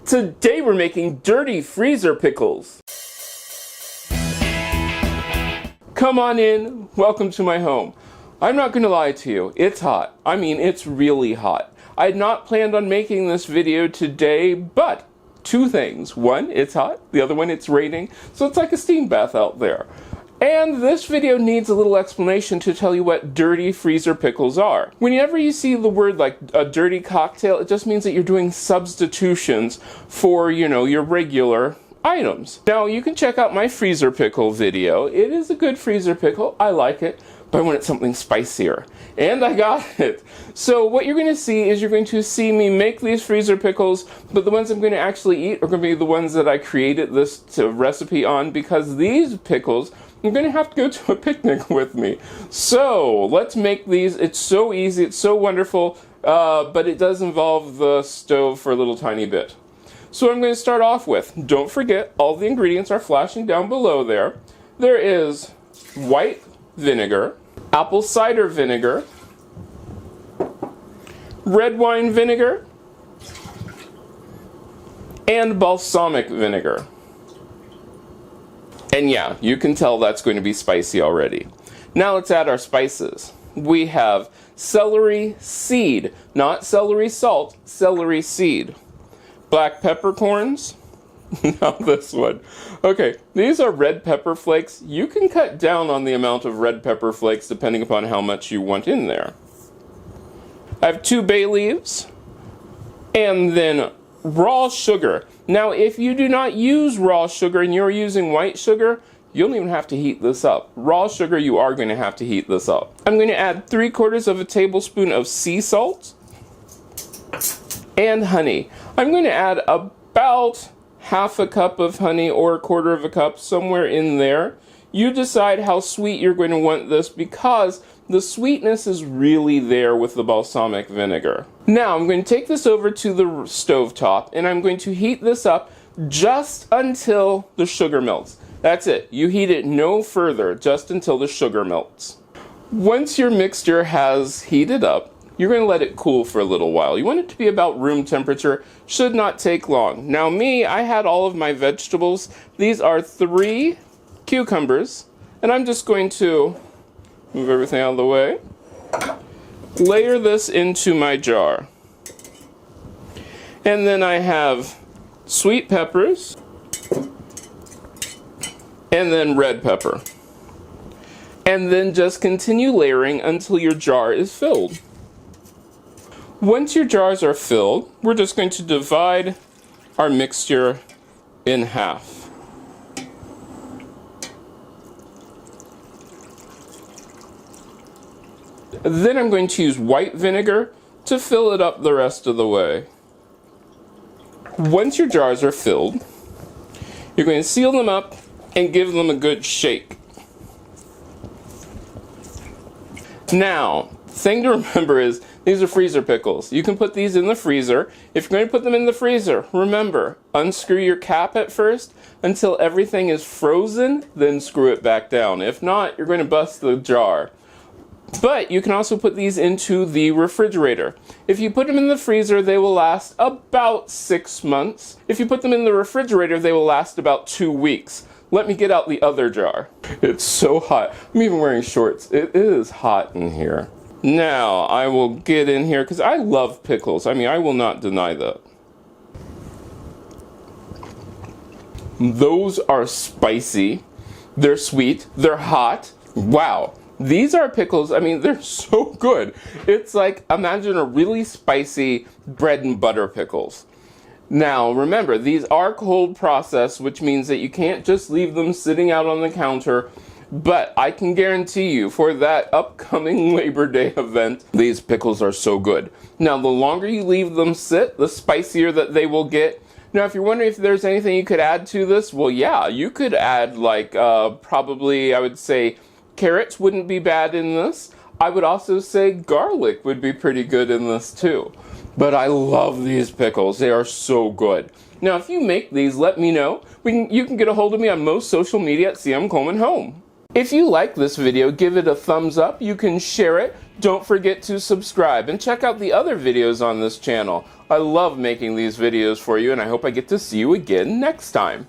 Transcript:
Today we're making dirty freezer pickles. Come on in, welcome to my home. I'm not gonna lie to you, it's hot. I mean, it's really hot. I had not planned on making this video today, but two things. One, it's hot. The other one, it's raining. So it's like a steam bath out there. And this video needs a little explanation to tell you what dirty freezer pickles are. Whenever you see the word like a dirty cocktail, it just means that you're doing substitutions for, your regular items. Now, you can check out my freezer pickle video. It is a good freezer pickle. I like it, but I wanted something spicier. And I got it. So what you're going to see is you're going to see me make these freezer pickles, but the ones I'm going to actually eat are going to be the ones that I created this recipe on, because these pickles, I'm going to have to go to a picnic with me. So let's make these. It's so easy. It's so wonderful, but it does involve the stove for a little tiny bit. So what I'm going to start off with, don't forget, all the ingredients are flashing down below there. There is white vinegar, apple cider vinegar, red wine vinegar, and balsamic vinegar. And yeah, you can tell that's going to be spicy already. Now let's add our spices. We have celery seed, not celery salt, celery seed. Black peppercorns. Now this one. Okay, these are red pepper flakes. You can cut down on the amount of red pepper flakes depending upon how much you want in there. I have 2 bay leaves. And then raw sugar. Now, if you do not use raw sugar and you're using white sugar, you don't even have to heat this up. Raw sugar, you are going to have to heat this up. I'm going to add 3/4 of a tablespoon of sea salt and honey. I'm going to add about half a cup of honey or 1/4 of a cup, somewhere in there. You decide how sweet you're going to want this, because the sweetness is really there with the balsamic vinegar. Now I'm going to take this over to the stove top and I'm going to heat this up just until the sugar melts. That's it. You heat it no further, just until the sugar melts. Once your mixture has heated up, you're going to let it cool for a little while. You want it to be about room temperature. Should not take long. Now I had all of my vegetables. These are 3 cucumbers, and I'm just going to move everything out of the way. Layer this into my jar. And then I have sweet peppers, and then red pepper. And then just continue layering until your jar is filled. Once your jars are filled, we're just going to divide our mixture in half. Then I'm going to use white vinegar to fill it up the rest of the way. Once your jars are filled, you're going to seal them up and give them a good shake. Now, thing to remember is these are freezer pickles. You can put these in the freezer. If you're going to put them in the freezer, remember, unscrew your cap at first until everything is frozen, then screw it back down. If not, you're going to bust the jar. But you can also put these into the refrigerator. If you put them in the freezer, they will last about 6 months. If you put them in the refrigerator, they will last about 2 weeks. Let me get out the other jar. It's so hot. I'm even wearing shorts. It is hot in here. Now, I will get in here, because I love pickles. I mean, I will not deny that. Those are spicy. They're sweet. They're hot. Wow. These are pickles, I mean, they're so good. It's like, imagine a really spicy bread and butter pickles. Now, remember, these are cold processed, which means that you can't just leave them sitting out on the counter. But I can guarantee you, for that upcoming Labor Day event, these pickles are so good. Now, the longer you leave them sit, the spicier that they will get. Now, if you're wondering if there's anything you could add to this, well, yeah, you could add, like, probably, I would say, carrots wouldn't be bad in this. I would also say garlic would be pretty good in this too. But I love these pickles. They are so good. Now, if you make these, let me know. You can get a hold of me on most social media at CM Coleman Home. If you like this video, give it a thumbs up. You can share it. Don't forget to subscribe and check out the other videos on this channel. I love making these videos for you, and I hope I get to see you again next time.